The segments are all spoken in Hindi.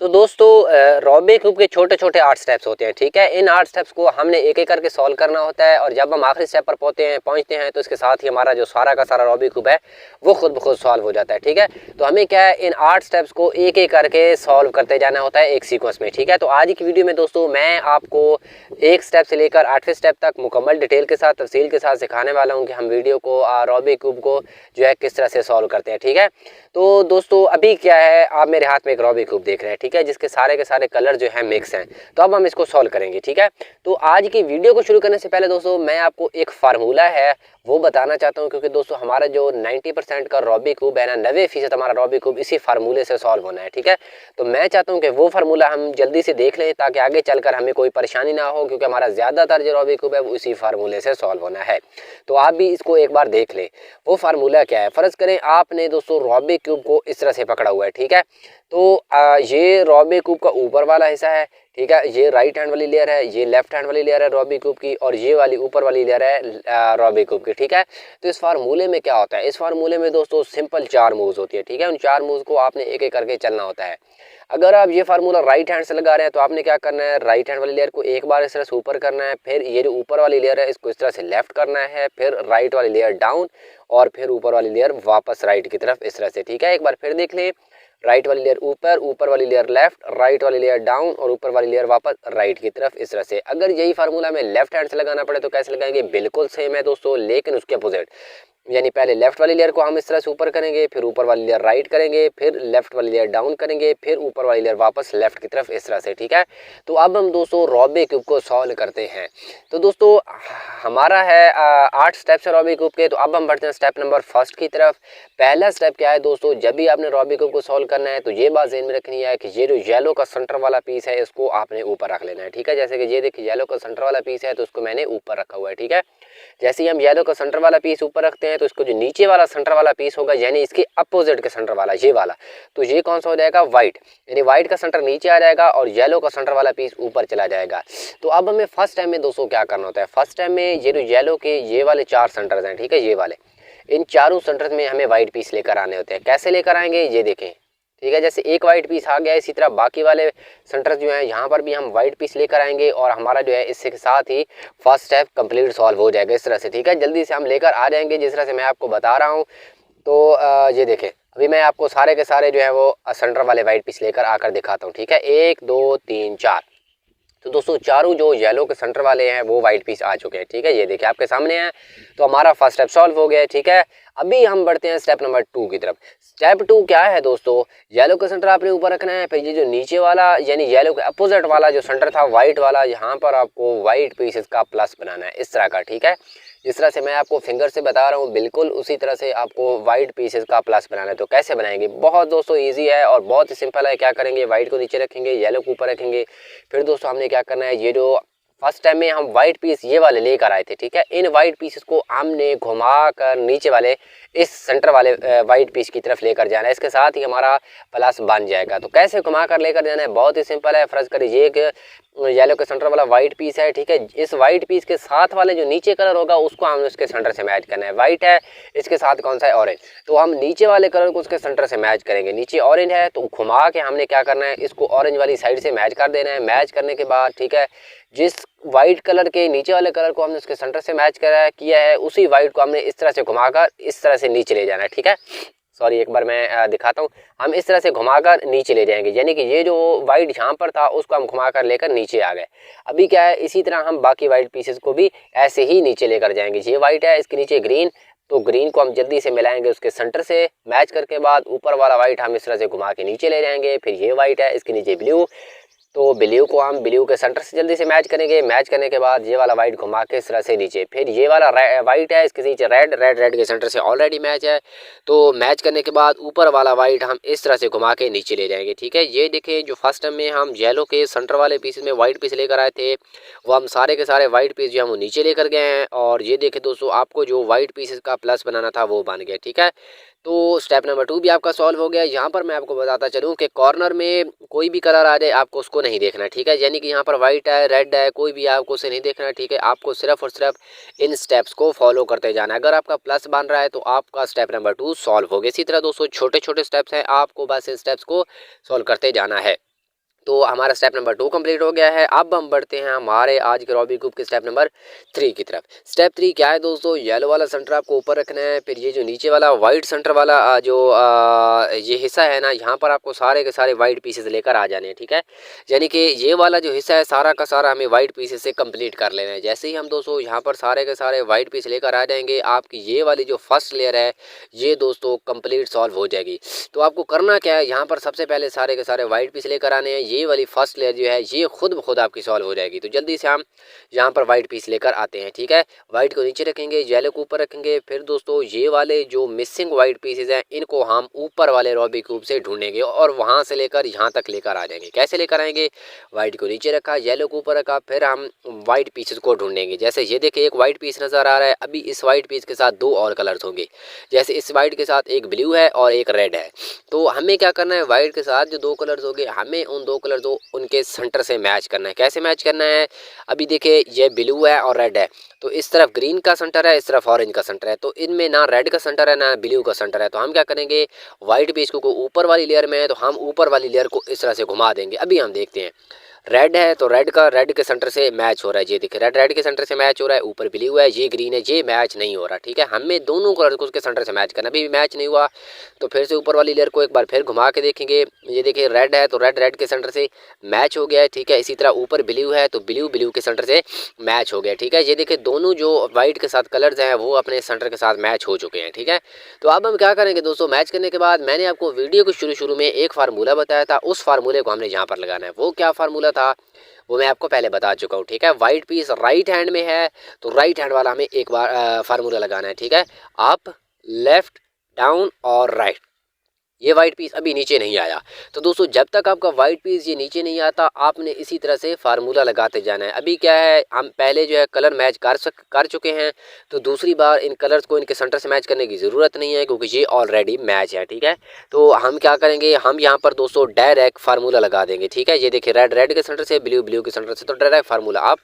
तो दोस्तों रॉबिक क्यूब के छोटे छोटे 8 स्टेप्स होते हैं। ठीक है, इन 8 स्टेप्स को हमने एक एक करके सॉल्व करना होता है और जब हम आखिरी स्टेप पर पहुंचते हैं तो इसके साथ ही हमारा जो सारा का सारा रॉबिक क्यूब है वो खुद ब खुद सॉल्व हो जाता है। ठीक है, तो हमें क्या है, इन 8 स्टेप्स को एक एक करके सॉल्व करते जाना होता है एक सीक्वेंस में। ठीक है, तो आज की वीडियो में दोस्तों मैं आपको एक स्टेप से लेकर 8वें स्टेप तक मुकम्मल डिटेल के साथ, तफसील के साथ सिखाने वाला हूँ कि हम वीडियो को रॉबिक क्यूब को जो है किस तरह से सॉल्व करते हैं। ठीक है, तो दोस्तों अभी क्या है, आप मेरे हाथ में एक रॉबिक क्यूब देख रहे हैं। ठीक है, जिसके सारे के सारे कलर जो है मिक्स हैं। तो अब हम इसको सॉल्व करेंगे। ठीक है, तो आज की वीडियो को शुरू करने से पहले दोस्तों मैं आपको एक फार्मूला है वो बताना चाहता हूँ, क्योंकि दोस्तों हमारा जो 90% का रॉबिक क्यूब है ना, 90% हमारा रॉबिक क्यूब इसी फार्मूले से सॉल्व होना है। ठीक है, तो मैं चाहता हूँ कि वो फार्मूला हम जल्दी से देख लें ताकि आगे चलकर हमें कोई परेशानी ना हो, क्योंकि हमारा ज़्यादातर जो रॉबिक क्यूब है वो इसी फार्मूले से सॉल्व होना है। तो आप भी इसको एक बार देख लें। वो फार्मूला क्या है, फ़र्ज़ करें आपने दोस्तों रॉबिक क्यूब को इस तरह से पकड़ा हुआ है। ठीक है, तो ये रॉबिक क्यूब का ऊपर वाला हिस्सा है। ठीक है, ये राइट हैंड वाली लेयर है, ये लेफ्ट हैंड वाली लेयर है रॉबिक क्यूब की, और ये वाली ऊपर वाली लेयर है रॉबिक क्यूब की। ठीक है, तो इस फार्मूले में क्या होता है, इस फार्मूले में दोस्तों सिंपल 4 मूव्स होती है। ठीक है, उन 4 मूव्स को आपने एक एक करके चलना होता है। अगर आप ये फार्मूला राइट हैंड से लगा रहे हैं तो आपने क्या करना है, राइट हैंड वाली लेयर को एक बार इस तरह से ऊपर करना है, फिर ये जो ऊपर वाली लेयर है इसको इस तरह से लेफ्ट करना है, फिर राइट वाली लेयर डाउन, और फिर ऊपर वाली लेयर वापस राइट की तरफ इस तरह से। ठीक है, एक बार फिर देख लें, राइट वाली लेयर ऊपर, ऊपर वाली लेयर लेफ्ट, राइट वाली लेयर डाउन, और ऊपर वाली लेयर वापस राइट की तरफ इस तरह से। अगर यही फार्मूला हमें लेफ्ट हैंड से लगाना पड़े तो कैसे लगाएंगे, बिल्कुल सेम है दोस्तों, लेकिन उसके अपोजिट। यानी पहले लेफ्ट वाली लेयर को हम इस तरह से ऊपर करेंगे, फिर ऊपर वाली लेयर राइट करेंगे, फिर लेफ्ट वाली लेयर डाउन करेंगे, फिर ऊपर वाली लेयर वापस लेफ्ट की तरफ इस तरह से। ठीक है, तो अब हम दोस्तों रॉबिक क्यूब को सॉल्व करते हैं। तो दोस्तों हमारा है 8 स्टेप्स है रॉबिक क्यूब के। तो अब हम बढ़ते हैं स्टेप नंबर फर्स्ट की तरफ। पहला स्टेप क्या है दोस्तों, जब भी आपने रॉबिक क्यूब को सॉल्व करना है तो ये बात ध्यान में रखनी है कि ये जो येलो का सेंटर वाला पीस है इसको आपने ऊपर रख लेना है। ठीक है, जैसे कि ये देखिए येलो का सेंटर वाला पीस है तो उसको मैंने ऊपर रखा हुआ है। ठीक है, जैसे ही हम येलो का सेंटर वाला पीस ऊपर रखते हैं तो इसको जो नीचे वाला सेंटर वाला पीस होगा, यानी इसके अपोजिट के सेंटर वाला ये वाला, तो ये कौन सा हो जाएगा, व्हाइट। यानी व्हाइट का सेंटर नीचे आ जाएगा और येलो का सेंटर वाला पीस ऊपर चला जाएगा। तो अब हमें फर्स्ट टाइम में दोस्तों क्या करना होता है, फर्स्ट टाइम में ये जो येलो के ये वाले 4 सेंटर्स हैं, ठीक है, ये वाले, इन चारों सेंटर्स में हमें व्हाइट पीस लेकर आने होते हैं। कैसे लेकर आएंगे ये देखें। ठीक है, जैसे एक वाइट पीस आ गया, इसी तरह बाकी वाले सेंटर्स जो हैं यहाँ पर भी हम वाइट पीस लेकर आएंगे और हमारा जो है इसके साथ ही फर्स्ट स्टेप कंप्लीट सॉल्व हो जाएगा इस तरह से। ठीक है, जल्दी से हम लेकर आ जाएंगे जिस तरह से मैं आपको बता रहा हूँ। तो ये देखें, अभी मैं आपको सारे के सारे जो है वो सेंटर वाले वाइट पीस लेकर आकर दिखाता हूँ। ठीक है, 1 2 3 4। तो दोस्तों चारों जो येलो के सेंटर वाले हैं वो वाइट पीस आ चुके हैं। ठीक है, ये देखिए आपके सामने है। तो हमारा फर्स्ट स्टेप सॉल्व हो गया। ठीक है, अभी हम बढ़ते हैं स्टेप नंबर 2 की तरफ। स्टेप 2 क्या है दोस्तों, येलो का सेंटर आपने ऊपर रखना है, फिर ये जो नीचे वाला यानी येलो के अपोजिट वाला जो सेंटर था व्हाइट वाला, यहाँ पर आपको व्हाइट पीसेस का प्लस बनाना है इस तरह का। ठीक है, जिस तरह से मैं आपको फिंगर से बता रहा हूँ बिल्कुल उसी तरह से आपको व्हाइट पीसेस का प्लस बनाना है। तो कैसे बनाएंगे, बहुत दोस्तों इजी है और बहुत ही सिंपल है। क्या करेंगे, व्हाइट को नीचे रखेंगे, येलो को ऊपर रखेंगे, फिर दोस्तों हमने क्या करना है, ये जो फर्स्ट टाइम में हम व्हाइट पीस ये वाले लेकर आए थे, ठीक है, इन व्हाइट पीसेस को हमने घुमा कर नीचे वाले इस सेंटर वाले व्हाइट पीस की तरफ लेकर जाना है। इसके साथ ही हमारा प्लस बन जाएगा। तो कैसे घुमा कर लेकर जाना है, बहुत ही सिंपल है। फर्ज करिए ये एक येलो के सेंटर वाला व्हाइट पीस है। ठीक है, इस व्हाइट पीस के साथ वाले जो नीचे कलर होगा उसको हमें उसके सेंटर से मैच करना है। व्हाइट है, इसके साथ कौन सा है, ऑरेंज, तो हम नीचे वाले कलर को उसके सेंटर से मैच करेंगे। नीचे ऑरेंज है तो घुमा के हमने क्या करना है, इसको ऑरेंज वाली साइड से मैच कर देना है। मैच करने के बाद ठीक है, जिस व्हाइट कलर के नीचे वाले कलर को हमने उसके सेंटर से मैच किया है, उसी व्हाइट को हमने इस तरह से घुमाकर इस तरह से नीचे ले जाना है। ठीक है, सॉरी एक बार मैं दिखाता हूँ। हम इस तरह से घुमाकर नीचे ले जाएंगे, यानी कि ये जो व्हाइट यहाँ पर था उसको हम घुमाकर लेकर नीचे आ गए। अभी क्या है, इसी तरह हम बाकी व्हाइट पीसेस को भी ऐसे ही नीचे लेकर जाएंगे। ये व्हाइट है, इसके नीचे ग्रीन, तो ग्रीन को हम जल्दी से मिलाएंगे उसके सेंटर से मैच करके बाद ऊपर वाला व्हाइट हम इस तरह से घुमा के नीचे ले जाएंगे। फिर ये व्हाइट है, इसके नीचे ब्लू, तो ब्लू को हम ब्लू के सेंटर से जल्दी से मैच करेंगे। मैच करने के बाद ये वाला व्हाइट घुमा के इस तरह से नीचे, फिर ये वाला व्हाइट है, इसके नीचे रेड, रेड के सेंटर से ऑलरेडी मैच है, तो मैच करने के बाद ऊपर वाला व्हाइट हम इस तरह से घुमा के नीचे ले जाएंगे। ठीक है, ये देखिए जो फर्स्ट टाइम में हम येलो के सेंटर वाले पीस में व्हाइट पीस लेकर आए थे, वो हम सारे के सारे व्हाइट पीस जो हम वो नीचे लेकर गए हैं। और ये देखे दोस्तों, आपको जो व्हाइट पीसेस का प्लस बनाना था वो बन गया। ठीक है, तो स्टेप नंबर 2 भी आपका सॉल्व हो गया। यहाँ पर मैं आपको बताता चलूँ कि कॉर्नर में कोई भी कलर आ जाए आपको उसको नहीं देखना। ठीक है, यानी कि यहाँ पर वाइट है, रेड है, कोई भी आपको उसे नहीं देखना। ठीक है, आपको सिर्फ और सिर्फ इन स्टेप्स को फॉलो करते जाना है। अगर आपका प्लस बन रहा है तो आपका स्टेप नंबर 2 सॉल्व हो गया। इसी तरह दोस्तों छोटे छोटे स्टेप्स हैं, आपको बस इन स्टेप्स को सॉल्व करते जाना है। तो हमारा स्टेप नंबर 2 कंप्लीट हो गया है। अब हम बढ़ते हैं हमारे आज के रूबिक क्यूब के स्टेप नंबर 3 की तरफ। स्टेप 3 क्या है दोस्तों, येलो वाला सेंटर आपको ऊपर रखना है, फिर ये जो नीचे वाला वाइट सेंटर वाला ये हिस्सा है ना, यहाँ पर आपको सारे के सारे वाइट पीसेस लेकर आ जाने हैं, ठीक है। यानी कि ये वाला जो हिस्सा है सारा का सारा हमें वाइट पीसेस से कंप्लीट कर लेना है। जैसे ही हम दोस्तों यहाँ पर सारे के सारे वाइट पीस लेकर आ जाएंगे, आपकी ये वाली जो फर्स्ट लेयर है ये दोस्तों कंप्लीट सॉल्व हो जाएगी। तो आपको करना क्या है, यहाँ पर सबसे पहले सारे के सारे वाइट पीस लेकर आने हैं। ये वाली फर्स्ट लेयर जो है ये खुद ब खुद आपकी सॉल्व हो जाएगी। तो जल्दी से हम यहाँ पर वाइट पीस लेकर आते हैं, ठीक है। वाइट को नीचे रखेंगे, येलो को ऊपर रखेंगे। फिर दोस्तों ये वाले जो मिसिंग वाइट पीसेज हैं इनको हम ऊपर वाले रूबिक क्यूब से ढूंढेंगे और वहाँ से लेकर यहाँ तक लेकर आ जाएंगे। कैसे लेकर आएंगे, वाइट को नीचे रखा, येलो को ऊपर रखा, फिर हम वाइट पीसेस को ढूंढेंगे। जैसे ये देखिए एक वाइट पीस नज़र आ रहा है, अभी इस वाइट पीस के साथ दो और कलर्स होंगे। जैसे इस वाइट के साथ एक ब्लू है और एक रेड है। तो हमें क्या करना है, वाइट के साथ जो दो कलर्स हो गए हमें उन दो कलर्स को उनके सेंटर से मैच करना है। कैसे मैच करना है, अभी देखिए ये ब्लू है और रेड है, तो इस तरफ ग्रीन का सेंटर है, इस तरफ ऑरेंज का सेंटर है। तो इनमें ना रेड का सेंटर है ना ब्लू का सेंटर है। तो हम क्या करेंगे, वाइट पीस को ऊपर वाली लेयर में है तो हम ऊपर वाली लेयर को इस तरह से घुमा देंगे। अभी हम देखते हैं, रेड है तो रेड के सेंटर से मैच हो रहा है। ये देखिए रेड के सेंटर से मैच हो रहा है, ऊपर ब्लू है, ये ग्रीन है, ये मैच नहीं हो रहा, ठीक है। हमें दोनों कलर को उसके सेंटर से मैच करना, अभी भी मैच नहीं हुआ तो फिर से ऊपर वाली लेयर को एक बार फिर घुमा के देखेंगे। ये देखिए रेड है तो रेड के सेंटर से मैच हो गया है, ठीक है। इसी तरह ऊपर ब्लू है तो ब्लू के सेंटर से मैच हो गया, ठीक है। ये देखिए दोनों जो वाइट के साथ कलर्स हैं वो अपने सेंटर के साथ मैच हो चुके हैं, ठीक है। तो अब हम क्या करेंगे दोस्तों, मैच करने के बाद मैंने आपको वीडियो के शुरू में एक फार्मूला बताया था, उस फार्मूले को हमने यहाँ पर लगाना है। वो क्या फार्मूला था वो मैं आपको पहले बता चुका हूँ, ठीक है। वाइट पीस राइट हैंड में है तो राइट हैंड वाला हमें एक बार फार्मूला लगाना है, ठीक है। अप, लेफ्ट, डाउन और राइट। ये वाइट पीस अभी नीचे नहीं आया, तो दोस्तों जब तक आपका वाइट पीस ये नीचे नहीं आता आपने इसी तरह से फार्मूला लगाते जाना है। अभी क्या है, हम पहले जो है कलर मैच कर चुके हैं, तो दूसरी बार इन कलर्स को इनके सेंटर से मैच करने की ज़रूरत नहीं है क्योंकि ये ऑलरेडी मैच है, ठीक है। तो हम क्या करेंगे, हम यहाँ पर दोस्तों डायरेक्ट फार्मूला लगा देंगे, ठीक है। ये देखिए रेड के सेंटर से, ब्लू के सेंटर से, तो डायरेक्ट फार्मूला आप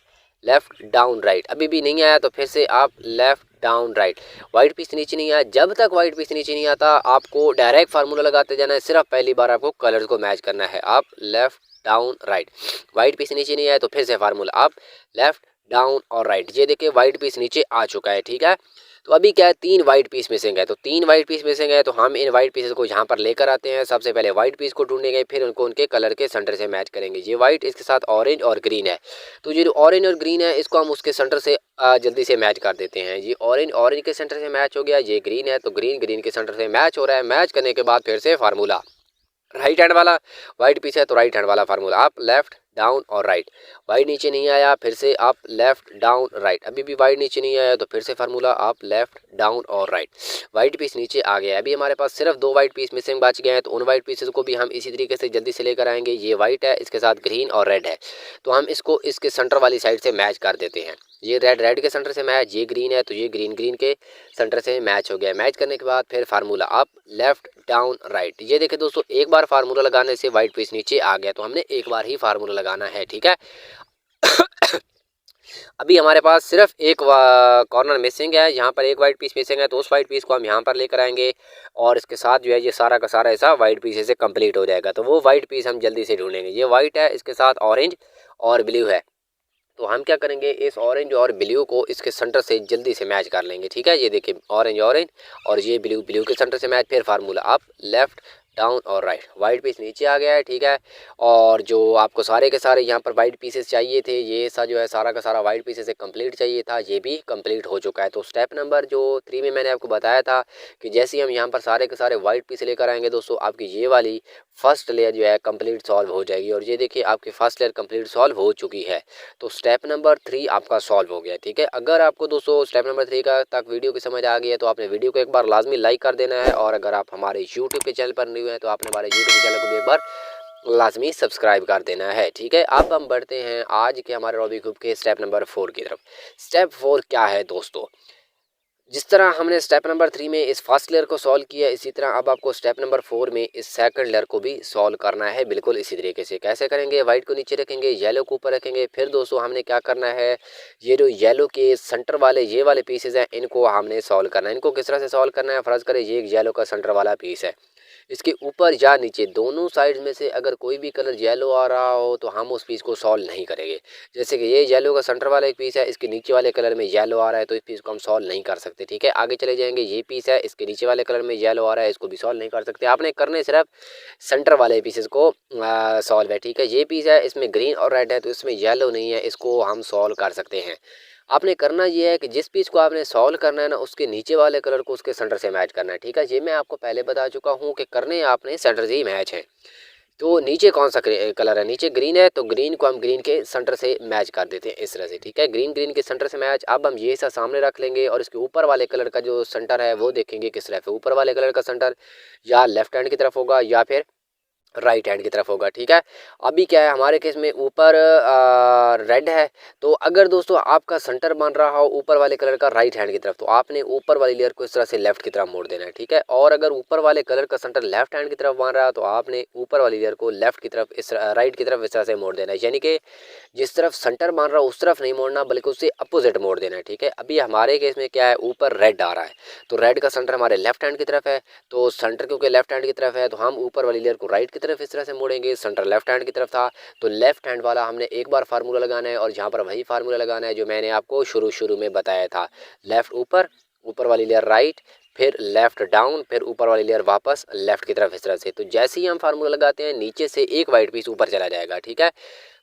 लेफ्ट डाउन राइट। अभी भी नहीं आया तो फिर से आप left down right. White piece नीचे नहीं आया, जब तक वाइट पीस नीचे नहीं आता आपको डायरेक्ट फार्मूला लगाते जाना है। सिर्फ पहली बार आपको कलर्स को मैच करना है, आप left down right. White piece नीचे नहीं आया तो फिर से फार्मूला आप लेफ्ट डाउन और राइट। ये देखिए वाइट पीस नीचे आ चुका है, ठीक है। तो अभी क्या है, 3 वाइट पीस मिसिंग है, तो 3 वाइट पीस मिसिंग है तो हम इन वाइट पीसेस को यहाँ पर लेकर आते हैं। सबसे पहले वाइट पीस को ढूंढेंगे, फिर उनको उनके कलर के सेंटर से मैच करेंगे। ये वाइट इसके साथ ऑरेंज और ग्रीन है, तो ये जो ऑरेंज और ग्रीन है इसको हम उसके सेंटर से जल्दी से मैच कर देते हैं। ये ऑरेंज के सेंटर से मैच हो गया, ये ग्रीन है तो ग्रीन के सेंटर से मैच हो रहा है। मैच करने के बाद फिर से फार्मूला राइट हैंड वाला, वाइट पीस है तो राइट हैंड वाला फार्मूला आप लेफ्ट डाउन और राइट। वाइट नीचे नहीं आया, फिर से आप लेफ्ट डाउन राइट। अभी भी वाइट नीचे नहीं आया तो फिर से फार्मूला आप लेफ्ट डाउन और राइट। वाइट पीस नीचे आ गया, अभी हमारे पास सिर्फ 2 वाइट पीस मिसिंग बच गए हैं, तो उन वाइट पीसेस को भी हम इसी तरीके से जल्दी से लेकर आएंगे। ये वाइट है, इसके साथ ग्रीन और रेड है, तो हम इसको इसके सेंटर वाली साइड से मैच कर देते हैं। ये रेड के सेंटर से मैच, ये ग्रीन है तो ये ग्रीन के सेंटर से मैच हो गया। मैच करने के बाद फिर formula up, left, down, right. ये देखिए दोस्तों एक बार फार्मूला लगाने से वाइट पीस नीचे आ गया, तो हमने एक बार ही फार्मूला लगाना है, ठीक है। अभी हमारे पास सिर्फ एक कॉर्नर मिसिंग है, यहाँ पर एक वाइट पीस मिसिंग है, तो उस वाइट पीस को हम यहाँ पर लेकर आएंगे और इसके साथ जो है ये सारा का सारा ऐसा वाइट पीस से कंप्लीट हो जाएगा। तो वो वाइट पीस हम जल्दी से ढूंढेंगे। ये वाइट है, इसके साथ ऑरेंज और ब्लू है, तो हम क्या करेंगे, इस ऑरेंज और ब्लू को इसके सेंटर से जल्दी से मैच कर लेंगे, ठीक है। ये देखिए ऑरेंज और ये ब्लू के सेंटर से मैच, फिर फार्मूला अप, लेफ्ट, डाउन और राइट। वाइट पीस नीचे आ गया है, ठीक है। और जो आपको सारे के सारे यहाँ पर वाइट पीसेस चाहिए थे, ये सा जो है सारा का सारा वाइट पीसेस से कंप्लीट चाहिए था, ये भी कंप्लीट हो चुका है। तो स्टेप नंबर जो 3 में मैंने आपको बताया था कि जैसे ही हम यहाँ पर सारे के सारे वाइट पीस लेकर आएंगे दोस्तों, आपकी ये वाली फर्स्ट लेयर जो है कंप्लीट सॉल्व हो जाएगी। और ये देखिए आपकी फर्स्ट लेयर कंप्लीट सॉल्व हो चुकी है, तो स्टेप नंबर 3 आपका सॉल्व हो गया, ठीक है। अगर आपको दोस्तों स्टेप नंबर 3 का तक वीडियो की समझ आ गई है तो आपने वीडियो को एक बार लाजमी लाइक कर देना है, और अगर आप हमारे यूट्यूब के चैनल पर न्यू हैं तो आपने हमारे यूट्यूब चैनल को भी एक बार लाजमी सब्सक्राइब कर देना है, ठीक है। अब हम बढ़ते हैं आज के हमारे रूबिक क्यूब के स्टेप नंबर 4 की तरफ। स्टेप 4 क्या है दोस्तों, जिस तरह हमने स्टेप नंबर 3 में इस फर्स्ट लेयर को सॉल्व किया, इसी तरह अब आपको स्टेप नंबर 4 में इस सेकंड लेयर को भी सॉल्व करना है, बिल्कुल इसी तरीके से। कैसे करेंगे, वाइट को नीचे रखेंगे, येलो को ऊपर रखेंगे। फिर दोस्तों हमने क्या करना है, ये जो येलो के सेंटर वाले ये वाले पीसेज हैं इनको हमने सॉल्व करना है। इनको किस तरह से सॉल्व करना है, फ़र्ज़ करें ये एक येलो का सेंटर वाला पीस है, इसके ऊपर या नीचे दोनों साइड में से अगर कोई भी कलर येलो आ रहा हो तो हम उस पीस को सॉल्व नहीं करेंगे। जैसे कि ये येलो का सेंटर वाला एक पीस है, इसके नीचे वाले कलर में येलो आ रहा है तो इस पीस को हम सॉल्व नहीं कर सकते। ठीक है, आगे चले जाएंगे। ये पीस है, इसके नीचे वाले कलर में येलो आ रहा है, इसको भी सॉल्व नहीं कर सकते। आपने करने सिर्फ सेंटर वाले पीसेस को सॉल्व है। ठीक है, ये पीस है, इसमें ग्रीन और रेड है तो इसमें येलो नहीं है, इसको हम सॉल्व कर सकते हैं। आपने करना ये है कि जिस पीस को आपने सॉल्व करना है ना, उसके नीचे वाले कलर को उसके सेंटर से मैच करना है। ठीक है, ये मैं आपको पहले बता चुका हूँ कि करने आपने सेंटर से ही मैच है। तो नीचे कौन सा कलर है, नीचे ग्रीन है तो ग्रीन को हम ग्रीन के सेंटर से मैच कर देते हैं इस तरह से। ठीक है, ग्रीन ग्रीन के सेंटर से मैच। अब हम ये सा सामने रख लेंगे और इसके ऊपर वाले कलर का जो सेंटर है वो देखेंगे किस तरफ है। ऊपर वाले कलर का सेंटर या लेफ्ट हैंड की तरफ होगा या फिर राइट हैंड की तरफ होगा। ठीक है, अभी क्या है हमारे केस में ऊपर रेड है, तो अगर दोस्तों आपका सेंटर बन रहा हो ऊपर वाले कलर का राइट हैंड की तरफ तो आपने ऊपर वाली लेयर को इस तरह से लेफ्ट की तरफ मोड़ देना है। ठीक है, और अगर ऊपर वाले कलर का सेंटर लेफ्ट हैंड की तरफ बन रहा है तो आपने ऊपर वाली लेयर को लेफ्ट की तरफ राइट की तरफ इस तरह से मोड़ देना है। यानी कि जिस तरफ सेंटर मान रहा है उस तरफ नहीं मोड़ना बल्कि उससे अपोजिट मोड़ देना है। ठीक है, अभी हमारे केस में क्या है, ऊपर रेड आ रहा है तो रेड का सेंटर हमारे लेफ्ट हैंड की तरफ है, तो सेंटर क्योंकि लेफ्ट हैंड की तरफ है तो हम ऊपर वाली लेयर को राइट की तरफ इस तरह से मोड़ेंगे। सेंटर लेफ्ट हैंड की तरफ था तो लेफ्ट हैंड वाला हमने एक बार फार्मूला लगाना है और यहाँ पर वही फार्मूला लगाना है जो मैंने आपको शुरू में बताया था। लेफ्ट ऊपर, ऊपर वाली लेयर राइट, फिर लेफ्ट डाउन, फिर ऊपर वाली लेयर वापस लेफ्ट की तरफ इस तरह से। तो जैसे ही हम फार्मूला लगाते हैं नीचे से एक वाइट पीस ऊपर चला जाएगा। ठीक है,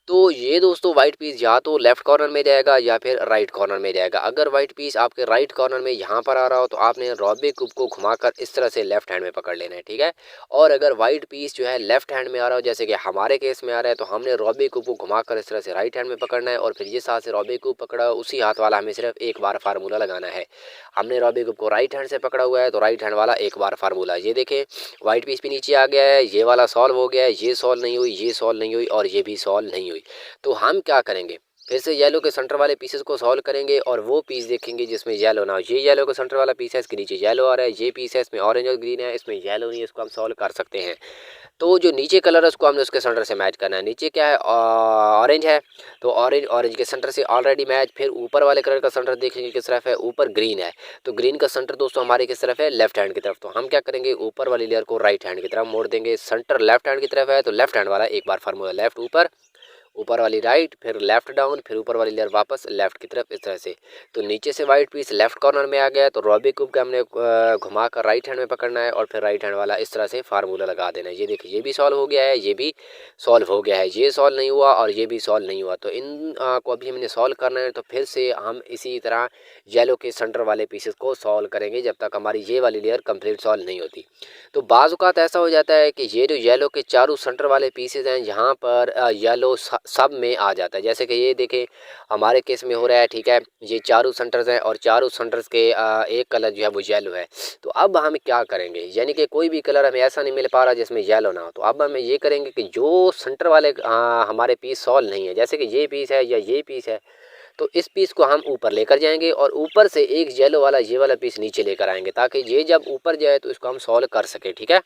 तो ये दोस्तों वाइट पीस या तो लेफ्ट कॉर्नर में जाएगा या फिर राइट कॉर्नर में जाएगा। अगर वाइट पीस आपके राइट कॉर्नर में यहाँ पर आ रहा हो तो आपने रॉबे क्यूब को घुमाकर इस तरह से लेफ्ट हैंड में पकड़ लेना है। ठीक है, और अगर वाइट पीस जो है लेफ्ट हैंड में आ रहा हो जैसे कि हमारे केस में आ रहा है तो हमने रॉबे क्यूब को घुमाकर इस तरह से राइट हैंड में पकड़ना है और फिर ये साथ से रॉबे क्यूब पकड़ा उसी हाथ वाला हमें सिर्फ एक बार फार्मूला लगाना है। हमने रॉबे क्यूब को राइट हैंड से पकड़ा हुआ है तो राइट हैंड वाला एक बार फार्मूला। ये देखें वाइट पीस भी नीचे आ गया है, ये वाला सॉल्व हो गया है, ये सॉल्व नहीं हुई, ये सॉल्व नहीं हुई और ये भी सॉल्व नहीं हुई। तो हम क्या करेंगे, फिर से येलो के सेंटर वाले पीसेस को सॉल्व करेंगे और वो पीस देखेंगे जिसमें येलो ना हो। ये येलो का सेंटर वाला पीस है, इसके नीचे येलो आ रहा है। ये पीस है, इसमें ऑरेंज और ग्रीन है, इसमें येलो नहीं है, इसको हम सॉल्व कर सकते हैं। तो जो नीचे कलर है उसको हमने उसके सेंटर से मैच करना है। नीचे क्या है, ऑरेंज है तो ऑरेंज ऑरेंज के सेंटर से ऑलरेडी मैच। फिर ऊपर वाले कलर का सेंटर देखेंगे किस तरफ है, ऊपर ग्रीन है तो ग्रीन का सेंटर दोस्तों हमारे किस तरफ है, लेफ्ट हैंड की तरफ। तो हम क्या करेंगे, ऊपर वाली लेयर को राइट हैंड की तरफ मोड़ देंगे। सेंटर लेफ्ट हैंड की तरफ है तो लेफ्ट हैंड वाला एक बार फार्मूला लेफ्ट ऊपर, ऊपर वाली राइट, फिर लेफ्ट डाउन, फिर ऊपर वाली लेयर वापस लेफ्ट की तरफ इस तरह से। तो नीचे से वाइट पीस लेफ्ट कॉर्नर में आ गया तो रॉबे क्यूब का हमने घुमा कर राइट हैंड में पकड़ना है और फिर राइट हैंड वाला इस तरह से फार्मूला लगा देना है। ये देखिए ये भी सॉल्व हो गया है, ये भी सॉल्व हो गया है, ये सॉल्व नहीं हुआ और ये भी सॉल्व नहीं हुआ। तो इन को अभी हमने सॉल्व करना है तो फिर से हम इसी तरह येलो के सेंटर वाले पीसेस को सॉल्व करेंगे जब तक हमारी ये वाली लेयर कंप्लीट सॉल्व नहीं होती। तो बाज़ औक़ात ऐसा हो जाता है कि ये जो येलो के चारों सेंटर वाले पीसेस हैं यहाँ पर येलो सब में आ जाता है। जैसे कि ये देखें हमारे केस में हो रहा है। ठीक है, ये चारों सेंटर्स हैं और चारों सेंटर्स के एक कलर जो है वो येलो है। तो अब हम क्या करेंगे, यानी कि कोई भी कलर हमें ऐसा नहीं मिल पा रहा जिसमें येलो ना हो। तो अब हम ये करेंगे कि जो सेंटर वाले हमारे पीस सॉल्व नहीं है, जैसे कि ये पीस है या ये पीस है, तो इस पीस को हम ऊपर लेकर जाएंगे और ऊपर से एक येलो वाला ये वाला पीस नीचे लेकर आएंगे ताकि ये जब ऊपर जाए तो इसको हम सॉल्व कर सके। ठीक है,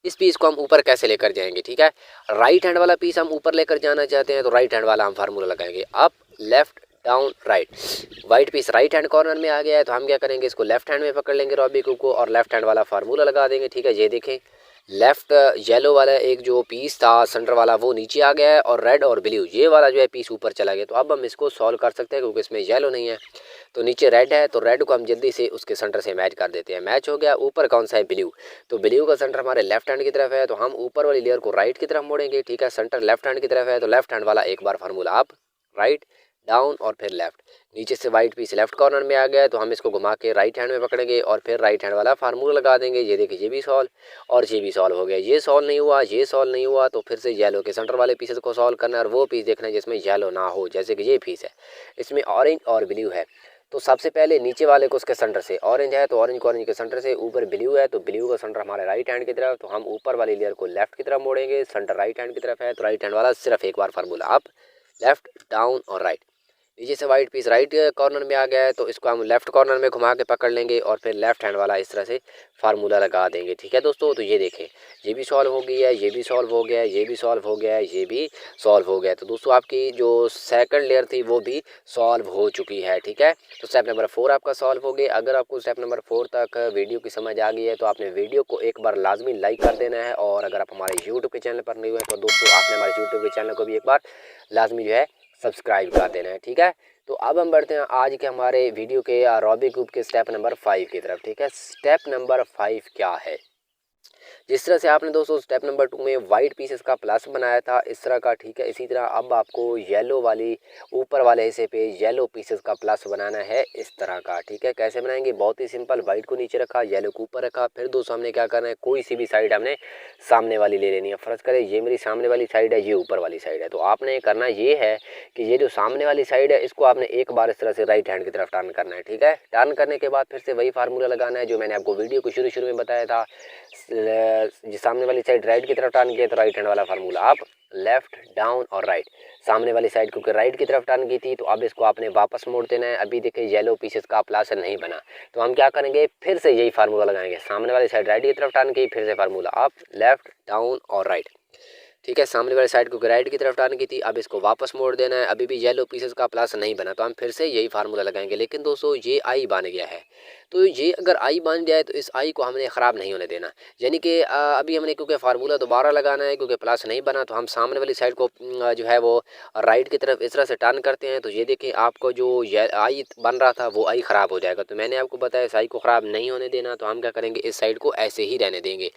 इस पीस को हम ऊपर कैसे लेकर जाएंगे, ठीक है, राइट हैंड वाला पीस हम ऊपर लेकर जाना चाहते हैं तो राइट हैंड वाला हम फार्मूला लगाएंगे, up left down right. White piece right hand corner में आ गया है तो हम क्या करेंगे, इसको लेफ्ट हैंड में पकड़ लेंगे रॉबी क्यूब को और लेफ्ट हैंड वाला फार्मूला लगा देंगे। ठीक है, ये देखें लेफ्ट येलो वाला एक जो पीस था सेंटर वाला वो नीचे आ गया है और रेड और ब्लू ये वाला जो है पीस ऊपर चला गया। तो अब हम इसको सॉल्व कर सकते हैं क्योंकि इसमें येलो नहीं है। तो नीचे रेड है तो रेड को हम जल्दी से उसके सेंटर से मैच कर देते हैं। मैच हो गया। ऊपर कौन सा है, ब्लू, तो ब्लू का सेंटर हमारे लेफ्ट हैंड की तरफ है तो हम ऊपर वाली लेयर को राइट की तरफ मोड़ेंगे। ठीक है, सेंटर लेफ्ट हैंड की तरफ है तो लेफ्ट हैंड वाला एक बार फार्मूला अप राइट डाउन और फिर लेफ्ट। नीचे से वाइट पीस लेफ्ट कॉर्नर में आ गया है तो हम इसको घुमा के राइट हैंड में पकड़ेंगे और फिर राइट हैंड वाला फार्मूला लगा देंगे। ये देखिए ये भी सॉल्व और ये भी सॉल्व हो गया। ये सॉल्व नहीं हुआ, ये सॉल्व नहीं हुआ तो फिर से येलो के सेंटर वाले पीसेस को सॉल्व करना है और वो पीस देखना है जिसमें येलो ना हो। जैसे कि ये पीस है इसमें ऑरेंज और ब्लू है तो सबसे पहले नीचे वाले को उसके सेंटर से, ऑरेंज है तो ऑरेंज को ऑरेंज के सेंटर से, ऊपर ब्लू है तो ब्लू का सेंटर हमारे राइट हैंड की तरफ, तो हम ऊपर वाली लेयर को लेफ्ट की तरफ मोड़ेंगे। सेंटर राइट हैंड की तरफ है तो राइट हैंड वाला सिर्फ एक बार फार्मूला अप लेफ्ट डाउन और राइट। नीचे से वाइट पीस राइट कॉर्नर में आ गया है तो इसको हम लेफ्ट कॉर्नर में घुमा के पकड़ लेंगे और फिर लेफ्ट हैंड वाला इस तरह से फार्मूला लगा देंगे। ठीक है दोस्तों, तो ये देखें ये भी सॉल्व हो गई है, ये भी सॉल्व हो गया है, ये भी सॉल्व हो गया है, ये भी सॉल्व हो गया है। तो दोस्तों आपकी जो सेकंड लेयर थी वो भी सॉल्व हो चुकी है। ठीक है, तो स्टेप नंबर 4 आपका सॉल्व हो गया। अगर आपको स्टेप नंबर 4 तक वीडियो की समझ आ गई है तो आपने वीडियो को एक बार लाजमी लाइक कर देना है, और अगर आप हमारे यूट्यूब के चैनल पर नहीं हुए तो दोस्तों आपने हमारे यूट्यूब के चैनल को भी एक बार लाजमी जो है सब्सक्राइब कर देना है। ठीक है, तो अब हम बढ़ते हैं आज के हमारे वीडियो के रूबिक क्यूब के स्टेप नंबर 5 की तरफ। ठीक है, स्टेप नंबर 5 क्या है? जिस तरह से आपने दोस्तों स्टेप नंबर 2 में वाइट पीसेस का प्लस बनाया था इस तरह का, ठीक है, इसी तरह अब आपको येलो वाली ऊपर वाले हिस्से पे येलो पीसेस का प्लस बनाना है इस तरह का। ठीक है, कैसे बनाएंगे? बहुत ही सिंपल, वाइट को नीचे रखा, येलो को ऊपर रखा, फिर दोस्तों हमने क्या करना है, कोई सी भी साइड हमने सामने वाली ले लेनी है। फर्ज करें ये मेरी सामने वाली साइड है, ये ऊपर वाली साइड है, तो आपने करना ये है कि ये जो सामने वाली साइड है इसको आपने एक बार इस तरह से राइट हैंड की तरफ टर्न करना है। ठीक है, टर्न करने के बाद फिर से वही फार्मूला लगाना है जो मैंने आपको वीडियो को शुरू में बताया था। सामने वाली साइड राइट की तरफ टर्न किया तो राइट हैंड वाला फार्मूला, आप लेफ्ट डाउन और राइट। सामने वाली साइड क्योंकि राइट की तरफ टर्न की थी तो अब इसको आपने वापस मोड़ देना है। अभी देखिए येलो पीसेस का प्लस नहीं बना, तो हम क्या करेंगे, फिर से यही फार्मूला लगाएंगे। सामने वाली साइड राइट की तरफ टर्न की, फिर से फार्मूला आप लेफ्ट डाउन और राइट। ठीक है, सामने वाली साइड को राइट की तरफ टर्न की थी, अब इसको वापस मोड़ देना है। अभी भी येलो पीसेस का प्लस नहीं बना तो हम फिर से यही फार्मूला लगाएंगे। लेकिन दोस्तों ये आई बन गया है, तो ये अगर आई बन जाए तो इस आई को हमने ख़राब नहीं होने देना। यानी कि अभी हमने क्योंकि फार्मूला दोबारा लगाना है क्योंकि प्लस नहीं बना, तो हम सामने वाली साइड को जो है वो राइट की तरफ इस तरह से टर्न करते हैं। तो ये देखिए आपको जो आई बन रहा था वो आई ख़राब हो जाएगा। तो मैंने आपको बताया इस आई को ख़राब नहीं होने देना, तो हम क्या करेंगे, इस साइड को ऐसे ही रहने देंगे।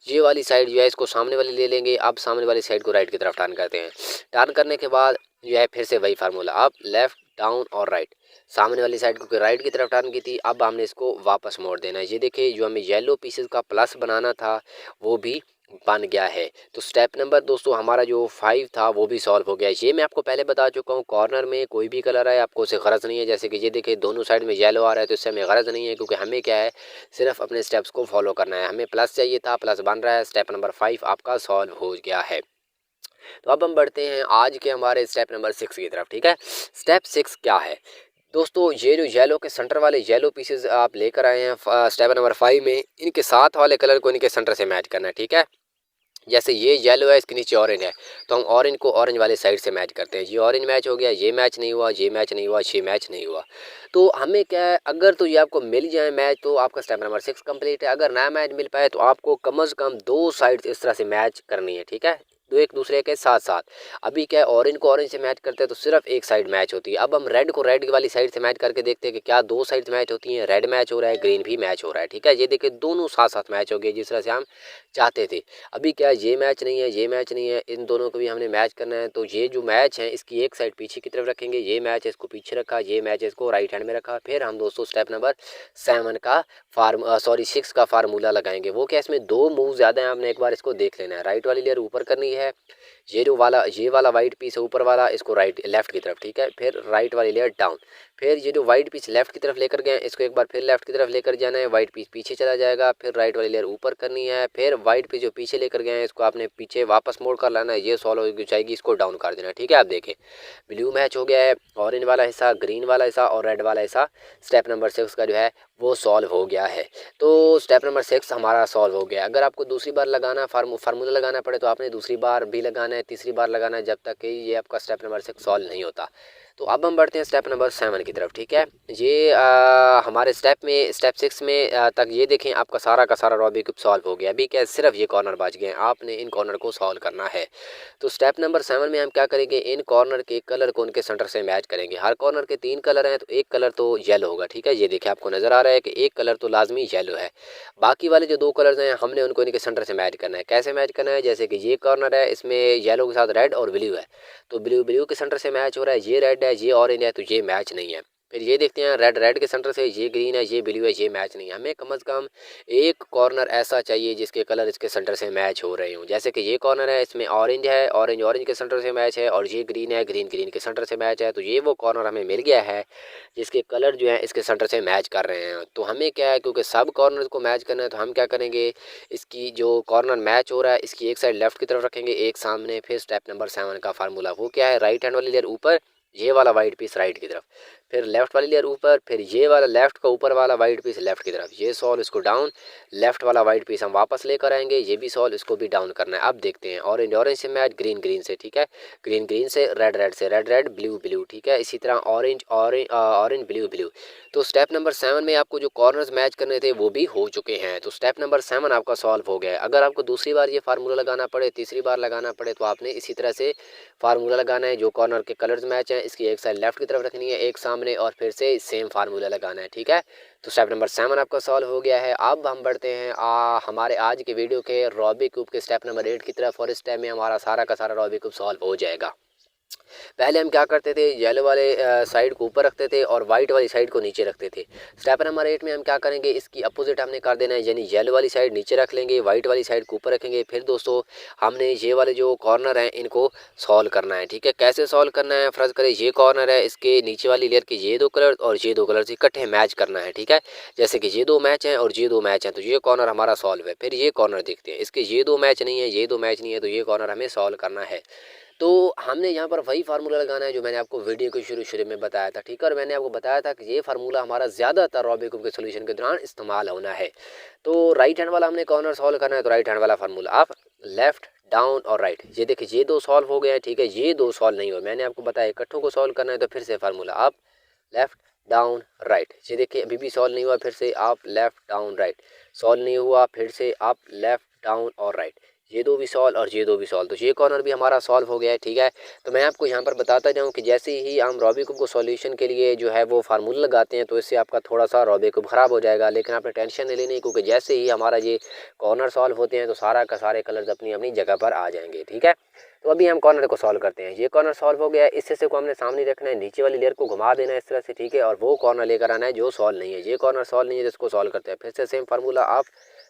ये वाली साइड जो है इसको सामने वाली ले लेंगे। अब सामने वाली साइड को राइट की तरफ टर्न करते हैं। टर्न करने के बाद जो है फिर से वही फार्मूला, आप लेफ्ट डाउन और राइट। सामने वाली साइड को राइट की तरफ टर्न की थी, अब हमने इसको वापस मोड़ देना है। ये देखिए जो हमें येलो पीसेस का प्लस बनाना था वो भी बन गया है। तो स्टेप नंबर दोस्तों हमारा जो 5 था वो भी सॉल्व हो गया है। ये मैं आपको पहले बता चुका हूँ, कॉर्नर में कोई भी कलर है आपको उसे गरज नहीं है। जैसे कि ये देखिए दोनों साइड में येलो आ रहा है तो इससे हमें गरज नहीं है, क्योंकि हमें क्या है सिर्फ अपने स्टेप्स को फॉलो करना है। हमें प्लस चाहिए था, प्लस बन रहा है। स्टेप नंबर 5 आपका सॉल्व हो गया है। तो अब हम बढ़ते हैं आज के हमारे स्टेप नंबर 6 की तरफ। ठीक है, स्टेप 6 क्या है दोस्तों? ये जो येलो के सेंटर वाले येलो पीसेस आप लेकर आए हैं स्टेप नंबर 5 में, इनके साथ वाले कलर को इनके सेंटर से मैच करना है। ठीक है, जैसे ये येलो है इसके नीचे ऑरेंज है तो हम ऑरेंज को ऑरेंज वाले साइड से मैच करते हैं। ये ऑरेंज मैच हो गया, ये मैच नहीं हुआ, ये मैच नहीं हुआ, ये मैच नहीं हुआ। तो हमें क्या है, अगर तो ये आपको मिल जाए मैच तो आपका स्टेप नंबर 6 कंप्लीट है। अगर नया मैच मिल पाए तो आपको कम से कम 2 साइड इस तरह से मैच करनी है। ठीक है, दो एक दूसरे के साथ साथ। अभी क्या है, ऑरेंज को ऑरेंज से मैच करते हैं तो सिर्फ एक साइड मैच होती है। अब हम रेड को रेड वाली साइड से मैच करके देखते हैं कि क्या 2 साइड मैच होती हैं। रेड मैच हो रहा है, ग्रीन भी मैच हो रहा है। ठीक है, ये देखिए दोनों साथ साथ मैच हो गए जिस तरह से हम चाहते थे। अभी क्या ये मैच नहीं है, ये मैच नहीं है, इन दोनों को भी हमने मैच करना है। तो ये जो मैच है इसकी एक साइड पीछे की तरफ रखेंगे, ये मैच है इसको पीछे रखा, ये मैच है इसको राइट हैंड में रखा। फिर हम दोस्तों स्टेप नंबर 7 का 6 का फार्मूला लगाएंगे। वो क्या, इसमें 2 मूव ज़्यादा है, हमने एक बार इसको देख लेना है। राइट वाली लेयर ऊपर करनी है, ये वाला वाइट पीस है ऊपर वाला, इसको राइट लेफ्ट की तरफ। ठीक है, फिर राइट वाली लेयर डाउन। फिर ये जो वाइट पीस लेफ्ट की तरफ लेकर गए इसको एक बार फिर लेफ्ट की तरफ लेकर जाना है, वाइट पीस पीछे चला जाएगा। फिर राइट वाली लेयर ऊपर करनी है, फिर वाइट पीस जो पीछे लेकर गए हैं इसको आपने पीछे वापस मोड़ कर लाना है। ये सॉल्व हो जाएगी, इसको डाउन कर देना है। ठीक है, आप देखें ब्लू मैच हो गया है, ऑरेंज वाला हिस्सा, ग्रीन वाला हिस्सा और रेड वाला हिस्सा स्टेप नंबर 6 का जो है वो सॉल्व हो गया है। तो स्टेप नंबर 6 हमारा सॉल्व हो गया। अगर आपको दूसरी बार लगाना फार्मूला लगाना पड़े तो आपने दूसरी बार भी लगाना है, तीसरी बार लगाना है, जब तक कि ये आपका स्टेप नंबर 6 सॉल्व नहीं होता। तो अब हम बढ़ते हैं स्टेप नंबर 7 की तरफ। ठीक है, ये हमारे स्टेप 6 में तक ये देखें आपका सारा का सारा रूबिक क्यूब सॉल्व हो गया। अभी क्या सिर्फ ये कॉर्नर बच गए हैं, आपने इन कॉर्नर को सॉल्व करना है। तो स्टेप नंबर 7 में हम क्या करेंगे, इन कॉर्नर के कलर को उनके सेंटर से मैच करेंगे। हर कॉर्नर के 3 कलर हैं तो एक कलर तो येलो होगा। ठीक है, ये देखिए आपको नज़र आ रहा है कि एक कलर तो लाजमी येलो है। बाकी वाले जो 2 कलर्स हैं हमने उनको इनके सेंटर से मैच करना है। कैसे मैच करना है, जैसे कि ये कॉर्नर है इसमें येलो के साथ रेड और ब्लू है तो ब्लू के सेंटर से मैच हो रहा है। ये रेड है, ये ऑरेंज है तो ये मैच नहीं है। फिर ये देखते हैं रेड के सेंटर से, ये ग्रीन है, ये ब्लू है, ये मैच नहीं है। हमें कम से कम एक कॉर्नर ऐसा चाहिए जिसके कलर इसके सेंटर से मैच हो रहे हों। जैसे कि ये कॉर्नर है इसमें ऑरेंज है, ऑरेंज के सेंटर से मैच है, और ये ग्रीन है, ग्रीन के सेंटर से मैच है। तो ये वो कॉर्नर हमें मिल गया है जिसके कलर जो है इसके सेंटर से मैच कर रहे हैं। तो हमें क्या है, क्योंकि सब कॉर्नर को मैच करना है तो हम क्या करेंगे, इसकी जो कॉर्नर मैच हो रहा है इसकी एक साइड लेफ्ट की तरफ रखेंगे, एक सामने। फिर स्टेप नंबर 7 का फार्मूला वो क्या है, राइट हैंड वाली लेयर ऊपर, ये वाला वाइट पीस राइट की तरफ, फिर लेफ्ट वाली लेयर ऊपर, फिर ये वाला लेफ्ट का ऊपर वाला वाइट पीस लेफ्ट की तरफ, ये सॉल इसको डाउन, लेफ्ट वाला वाइट पीस हम वापस लेकर आएंगे, ये भी सॉल इसको भी डाउन करना है। अब देखते हैं ऑरेंज ऑरेंज से मैच, ग्रीन ग्रीन से, ठीक है, ग्रीन ग्रीन से, रेड रेड से, रेड रेड, ब्लू ब्लू, ठीक है, इसी तरह orange orange orange blue blue. तो स्टेप नंबर 7 में आपको जो कॉर्नर्स मैच करने थे वो भी हो चुके हैं। तो स्टेप नंबर 7 आपका सॉल्व हो गया है। अगर आपको दूसरी बार ये फार्मूला लगाना पड़े, तीसरी बार लगाना पड़े, तो आपने इसी तरह से फार्मूला लगाना है। जो कॉर्नर के कलर्स मैच हैं इसकी एक साइड लेफ्ट की तरफ रखनी है, एक सामने, और फिर से सेम फार्मूला लगाना है, ठीक है। तो स्टेप नंबर 7 आपका सॉल्व हो गया है। अब हम बढ़ते हैं हमारे आज के वीडियो के रॉबिक क्यूब के स्टेप नंबर 8 की तरफ, और इस स्टेप में हमारा सारा का सारा रॉबिक क्यूब सॉल्व हो जाएगा। पहले हम क्या करते थे, येलो वाले साइड को ऊपर रखते थे और वाइट वाली साइड को नीचे रखते थे। स्टेप नंबर 8 में हम क्या करेंगे, इसकी अपोजिट हमने कर देना है, यानी येलो वाली साइड नीचे रख लेंगे, वाइट वाली साइड को ऊपर रखेंगे। फिर दोस्तों हमने ये वाले जो कॉर्नर हैं इनको सॉल्व करना है, ठीक है। कैसे सॉल्व करना है, फर्ज करें ये कॉर्नर है, इसके नीचे वाली लेयर के ये दो कलर और ये दो कलर इकट्ठे मैच करना है, ठीक है। जैसे कि ये दो मैच हैं और ये दो मैच हैं, तो ये कॉर्नर हमारा सॉल्व है। फिर ये कॉर्नर देखते हैं, इसके ये दो मैच नहीं है, ये दो मैच नहीं है, तो ये कॉर्नर हमें सॉल्व करना है। तो हमने यहाँ पर वही फार्मूला लगाना है जो मैंने आपको वीडियो के शुरू में बताया था, ठीक है। और मैंने आपको बताया था कि ये फार्मूला हमारा ज़्यादातर रॉबिक क्यूब के सोल्यूशन के दौरान इस्तेमाल होना है। तो राइट हैंड वाला हमने कॉर्नर सॉल्व करना है, तो राइट हैंड वाला फार्मूला आप लेफ्ट डाउन और राइट, ये देखिए ये दो सॉल्व हो गए हैं, ठीक है। ये दो सॉल्व नहीं हुए, मैंने आपको बताया इकट्ठों को सॉल्व करना है, तो फिर से फार्मूला आप लेफ्ट डाउन राइट, ये देखिए अभी भी सॉल्व नहीं हुआ, फिर से आप लेफ्ट डाउन राइट, सॉल्व नहीं हुआ, फिर से आप लेफ्ट डाउन और राइट, ये दो भी सॉल्व और ये दो भी सॉल्व, तो ये कॉर्नर भी हमारा सॉल्व हो गया है, ठीक है। तो मैं आपको यहाँ पर बताता जाऊँ कि जैसे ही हम रॉबिक क्यूब को सॉल्यूशन के लिए जो है वो फार्मूला लगाते हैं, तो इससे आपका थोड़ा सा रॉबिक क्यूब ख़राब हो जाएगा, लेकिन आपने टेंशन नहीं लेनी, क्योंकि जैसे ही हमारा ये कॉर्नर सॉल्व होते हैं तो सारा का सारे कलर्स अपनी अपनी जगह पर आ जाएंगे, ठीक है। तो अभी हम कॉर्नर को सॉल्व करते हैं। ये कॉर्नर सॉल्व हो गया है, इस हिस्से को हमने सामने रखना है, नीचे वाली लेयर को घुमा देना है इस तरह से, ठीक है, और वो कॉर्नर लेकर आना है जो सॉल्व नहीं है। ये कॉर्नर सॉल्व नहीं है जिसको सॉल्व करते हैं, फिर से सेम फार्मूला आप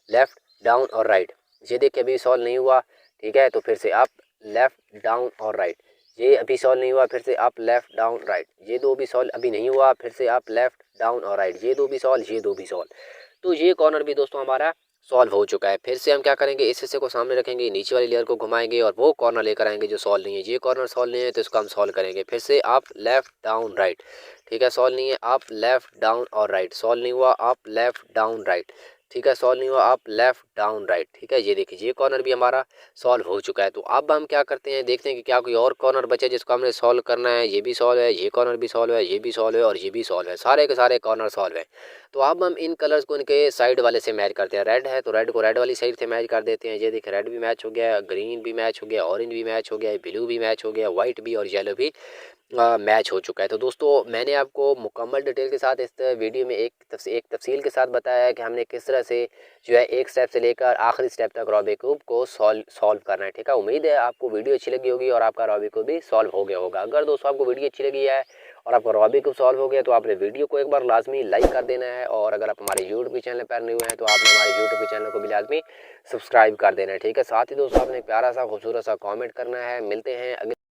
लेफ्ट डाउन और राइट, ये देखिए अभी सॉल्व नहीं हुआ, ठीक है, तो फिर से आप लेफ्ट डाउन और राइट, ये अभी सॉल्व नहीं हुआ, फिर से आप लेफ्ट डाउन राइट, ये दो भी सॉल्व अभी नहीं हुआ, फिर से आप लेफ्ट डाउन और राइट, ये दो भी सॉल्व, ये दो भी सॉल्व। तो ये कॉर्नर भी दोस्तों हमारा सॉल्व हो चुका है। फिर से हम क्या करेंगे, इस हिस्से को सामने रखेंगे, नीचे वाली लेयर को घुमाएंगे और वो कॉर्नर लेकर आएंगे जो सॉल्व नहीं है। ये कॉर्नर सॉल्व नहीं है तो इसको हम सॉल्व करेंगे, फिर से आप लेफ्ट डाउन राइट, ठीक है, सॉल्व नहीं है, आप लेफ्ट डाउन और राइट, सॉल्व नहीं हुआ, आप लेफ्ट डाउन राइट, ठीक है, सॉल्व नहीं हुआ, आप लेफ्ट डाउन राइट, ठीक है। ये देखिए ये कॉर्नर भी हमारा सॉल्व हो चुका है। तो अब हम क्या करते हैं, देखते हैं कि क्या कोई और कॉर्नर बचा है जिसको हमने सॉल्व करना है। ये भी सॉल्व है, ये कॉर्नर भी सॉल्व है, ये भी सॉल्व है और ये भी सॉल्व है, सारे के सारे कॉर्नर सॉल्व है। तो अब हम इन कलर्स को इनके साइड वाले से मैच करते हैं। रेड है तो रेड को रेड वाली साइड से मैच कर देते हैं। ये देखिए रेड भी मैच हो गया, ग्रीन भी मैच हो गया, ऑरेंज भी मैच हो गया, ब्लू भी मैच हो गया, व्हाइट भी और येलो भी मैच हो चुका है। तो दोस्तों मैंने आपको मुकम्मल डिटेल के साथ इस वीडियो में एक तफसील के साथ बताया है कि हमने किस तरह से जो है एक स्टेप से लेकर आखिरी स्टेप तक रॉबिक क्यूब को सॉल्व करना है, ठीक है। उम्मीद है आपको वीडियो अच्छी लगी होगी और आपका रॉबिक क्यूब भी सॉल्व हो गया होगा। अगर दोस्तों आपको वीडियो अच्छी लगी है और आपका रॉबिक क्यूब सॉल्व हो गया तो आपने वीडियो को एक बार लाजमी लाइक कर देना है, और अगर आप हमारे यूट्यूब चैनल पर नए हुए हैं तो आपने हमारे यूट्यूब चैनल को भी लाजमी सब्सक्राइब कर देना है, ठीक है। साथ ही दोस्तों आपने प्यारा सा खूबसूरत सा कॉमेंट करना है। मिलते हैं अगले